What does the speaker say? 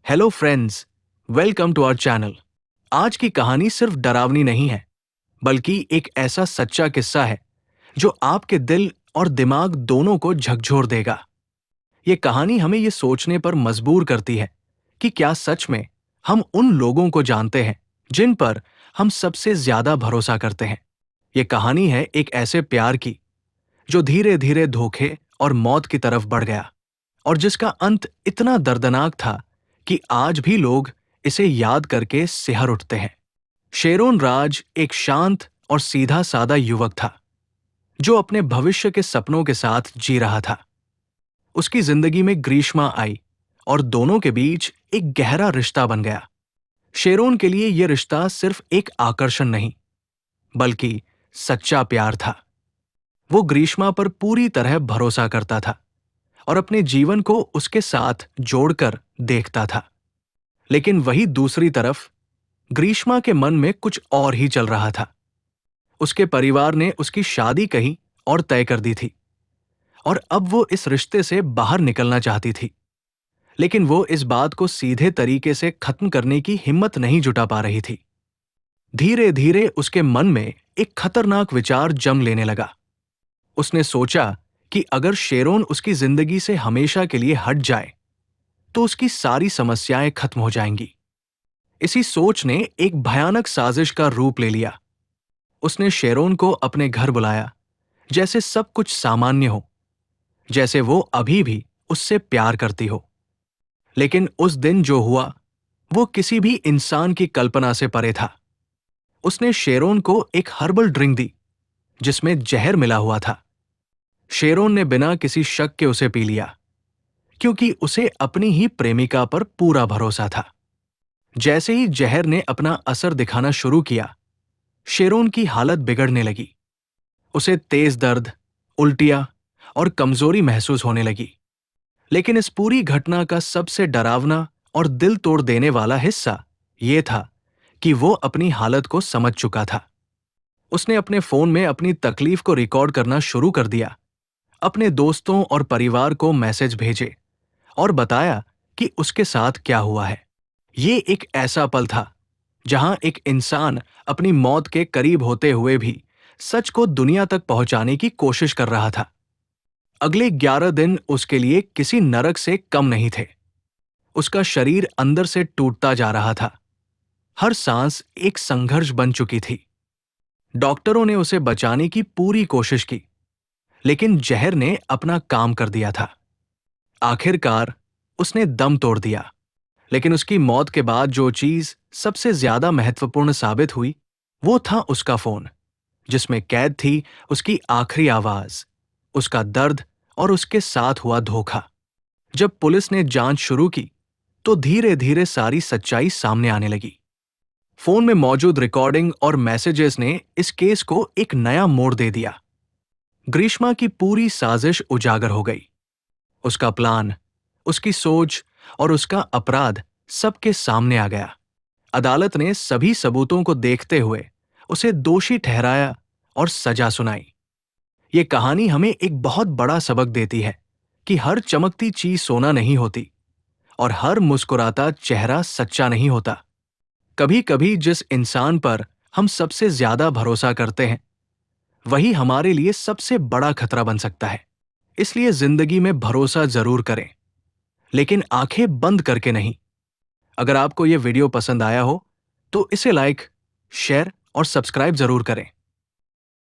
Hello friends, welcome to our channel. आज की कहानी सिर्फ डरावनी नहीं है, बल्कि एक ऐसा सच्चा किस्सा है जो आपके दिल और दिमाग दोनों को झकझोर देगा। ये कहानी हमें ये सोचने पर मजबूर करती है कि क्या सच में हम उन लोगों को जानते हैं जिन पर हम सबसे ज्यादा भरोसा करते हैं। ये कहानी है एक ऐसे प्यार की जो धीरे धीरे धोखे और मौत की तरफ बढ़ गया, और जिसका अंत इतना दर्दनाक था कि आज भी लोग इसे याद करके सिहर उठते हैं। शेरोन राज एक शांत और सीधा साधा युवक था जो अपने भविष्य के सपनों के साथ जी रहा था। उसकी जिंदगी में ग्रीष्मा आई और दोनों के बीच एक गहरा रिश्ता बन गया। शेरोन के लिए यह रिश्ता सिर्फ एक आकर्षण नहीं, बल्कि सच्चा प्यार था। वो ग्रीष्मा पर पूरी तरह भरोसा करता था और अपने जीवन को उसके साथ जोड़कर देखता था। लेकिन वही दूसरी तरफ ग्रीष्मा के मन में कुछ और ही चल रहा था। उसके परिवार ने उसकी शादी कहीं और तय कर दी थी और अब वो इस रिश्ते से बाहर निकलना चाहती थी। लेकिन वो इस बात को सीधे तरीके से खत्म करने की हिम्मत नहीं जुटा पा रही थी। धीरे धीरे उसके मन में एक खतरनाक विचार जम लेने लगा। उसने सोचा कि अगर शेरोन उसकी जिंदगी से हमेशा के लिए हट जाए तो उसकी सारी समस्याएं खत्म हो जाएंगी। इसी सोच ने एक भयानक साजिश का रूप ले लिया। उसने शेरोन को अपने घर बुलाया, जैसे सब कुछ सामान्य हो, जैसे वो अभी भी उससे प्यार करती हो। लेकिन उस दिन जो हुआ वो किसी भी इंसान की कल्पना से परे था। उसने शेरोन को एक हर्बल ड्रिंक दी जिसमें जहर मिला हुआ था। शेरोन ने बिना किसी शक के उसे पी लिया, क्योंकि उसे अपनी ही प्रेमिका पर पूरा भरोसा था। जैसे ही जहर ने अपना असर दिखाना शुरू किया, शेरोन की हालत बिगड़ने लगी। उसे तेज दर्द, उल्टियां और कमजोरी महसूस होने लगी। लेकिन इस पूरी घटना का सबसे डरावना और दिल तोड़ देने वाला हिस्सा यह था कि वो अपनी हालत को समझ चुका था। उसने अपने फोन में अपनी तकलीफ को रिकॉर्ड करना शुरू कर दिया, अपने दोस्तों और परिवार को मैसेज भेजे और बताया कि उसके साथ क्या हुआ है। ये एक ऐसा पल था जहां एक इंसान अपनी मौत के करीब होते हुए भी सच को दुनिया तक पहुंचाने की कोशिश कर रहा था। अगले 11 दिन उसके लिए किसी नरक से कम नहीं थे। उसका शरीर अंदर से टूटता जा रहा था। हर सांस एक संघर्ष बन चुकी थी। डॉक्टरों ने उसे बचाने की पूरी कोशिश की, लेकिन जहर ने अपना काम कर दिया था। आखिरकार उसने दम तोड़ दिया। लेकिन उसकी मौत के बाद जो चीज सबसे ज्यादा महत्वपूर्ण साबित हुई वो था उसका फोन, जिसमें कैद थी उसकी आखिरी आवाज, उसका दर्द और उसके साथ हुआ धोखा। जब पुलिस ने जांच शुरू की तो धीरे धीरे सारी सच्चाई सामने आने लगी। फोन में मौजूद रिकॉर्डिंग और मैसेजेस ने इस केस को एक नया मोड़ दे दिया। ग्रीष्मा की पूरी साजिश उजागर हो गई। उसका प्लान, उसकी सोच और उसका अपराध सबके सामने आ गया। अदालत ने सभी सबूतों को देखते हुए उसे दोषी ठहराया और सजा सुनाई। ये कहानी हमें एक बहुत बड़ा सबक देती है कि हर चमकती चीज सोना नहीं होती और हर मुस्कुराता चेहरा सच्चा नहीं होता। कभी कभी जिस इंसान पर हम सबसे ज्यादा भरोसा करते हैं वही हमारे लिए सबसे बड़ा खतरा बन सकता है। इसलिए जिंदगी में भरोसा जरूर करें, लेकिन आंखें बंद करके नहीं। अगर आपको यह वीडियो पसंद आया हो तो इसे लाइक, शेयर और सब्सक्राइब जरूर करें।